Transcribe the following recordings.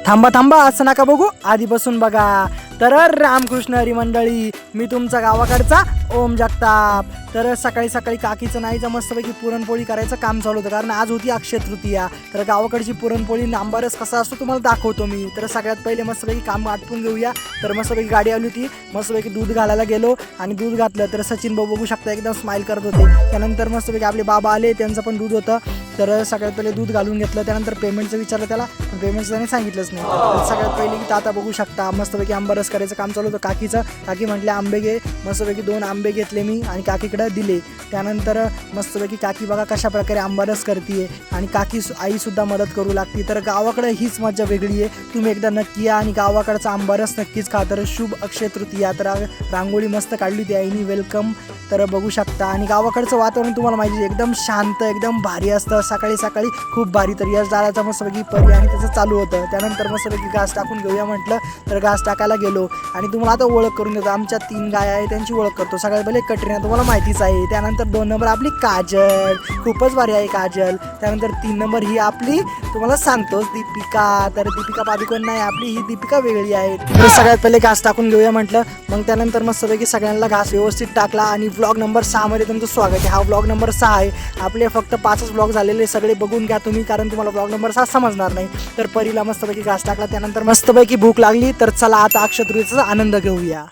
थांबा थांबा, असं नका बघू, आधीपासून बघा. तर रामकृष्ण हरी मंडळी, मी तुमचा गावाकडचा ओम जगताप. तर सकाळी सकाळी काकीचं नाहीचं मस्तपैकी पुरणपोळी करायचं काम चालू होतं, कारण आज होती अक्षय तृतीया. तर गावाकडची पुरणपोळी नांबारस कसा असतो तुम्हाला दाखवतो मी. तर सगळ्यात पहिले मस्तपैकी काम आटपून घेऊया. तर मस्तपैकी गाडी आली होती, मस्तपैकी दूध घालायला गेलो आणि दूध घातलं. तर सचिन भाऊ बघू शकता एकदम स्माईल करत होते. त्यानंतर मस्तपैकी आपले बाबा आले, त्यांचं पण दूध होतं. तर सगळ्यात पहिले दूध घालून घेतलं. त्यानंतर पेमेंटचं विचारलं त्याला, पण पेमेंटचं त्याने सांगितलंच नाही. तर सगळ्यात पहिले की ताता बघू शकता मस्तपैकी आंबारस करायचं काम चालू होतं काकीचं. काकी म्हटले आंबे घे. मस्तपैकी 2 आंबे घेतले मी आणि काकीकडे दिले. त्यानंतर मस्तपैकी काकी बघा कशा प्रकारे आंबारस करते आणि काकी आईसुद्धा मदत करू लागते. तर गावाकडे हीच मजा वेगळी आहे. तुम्ही एकदा नक्की या आणि गावाकडचा आंबारस नक्कीच खा. तर शुभ अक्षय तृतीया. तर रांगोळी मस्त काढली होती आईनी, वेलकम. तर बघू शकता आणि गावाकडचं वातावरण तुम्हाला माहिती आहे, एकदम शांत, एकदम भारी असतं. सकाळी सकाळी खूप भारी. तर यश दादाचा मस्तपैकी परी आणि त्याचं चालू होतं. त्यानंतर मस्तपैकी घास टाकून घेऊया म्हटलं, तर घास टाकायला गेलो. आणि तुम्हाला आता ओळख करून देतो, आमच्या 3 गाय आहे त्यांची ओळख करतो. सगळ्यात पहिले कटरीना, तुम्हाला माहितीच आहे. त्यानंतर 2 नंबर आपली काजल, खूपच भारी आहे काजल. त्यानंतर 3 नंबर ही आपली तुम्हाला सांगतोच दीपिका. तर दीपिका पादुकोण नाही, आपली ही दीपिका वेगळी आहे. तर सगळ्यात पहिले घास टाकून घेऊया म्हटलं. मग त्यानंतर मस्तपैकी सगळ्यांना घास व्यवस्थित टाकला आणि व्लॉग नंबर 6 मध्ये तुमचं स्वागत आहे. हा व्लॉग नंबर 6 आहे. आपले फक्त 5च व्लॉग झालेले, सगळे बघून घ्या तुम्ही, कारण तुम्हाला व्लॉग नंबर 6 समजणार नाही. तर परीला मस्तपैकी घास टाकला. त्यानंतर मस्तपैकी भूक लागली. तर चला आता अक्षय तृतीयेचा आनंद घेऊया.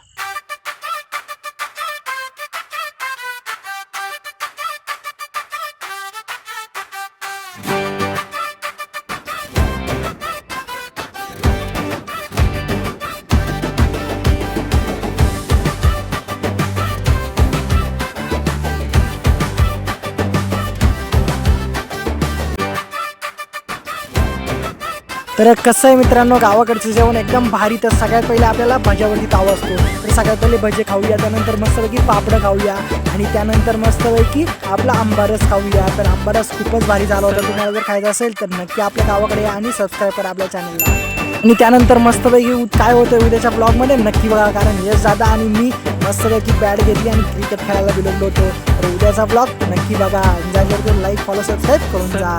तर कसं आहे मित्रांनो, गावाकडचं जेवण एकदम भारी. तर सगळ्यात पहिले आपल्याला भज्यावरती ताव असतो. तर सगळ्यात पहिले भजे खाऊया. त्यानंतर मस्तपैकी पापडं खाऊया आणि त्यानंतर मस्तपैकी आपला आंबारस खाऊया. तर आंबारस खूपच भारी झाला होता. तुम्हाला जर खायचं असेल तर नक्की आपल्या गावाकडे या आणि सबस्क्राईब करा आपल्या चॅनलला. आणि त्यानंतर मस्तपैकी काय होतं उद्याच्या ब्लॉगमध्ये नक्की बघा, कारण यश दादा आणि मी मस्तपैकी बॅट घेतली आणि क्रिकेट खेळायला गेलेलो होतो. तर उद्याचा ब्लॉग नक्की बघा. एन्जॉय करतो, लाईक फॉलो सबस्क्राईब करून जा.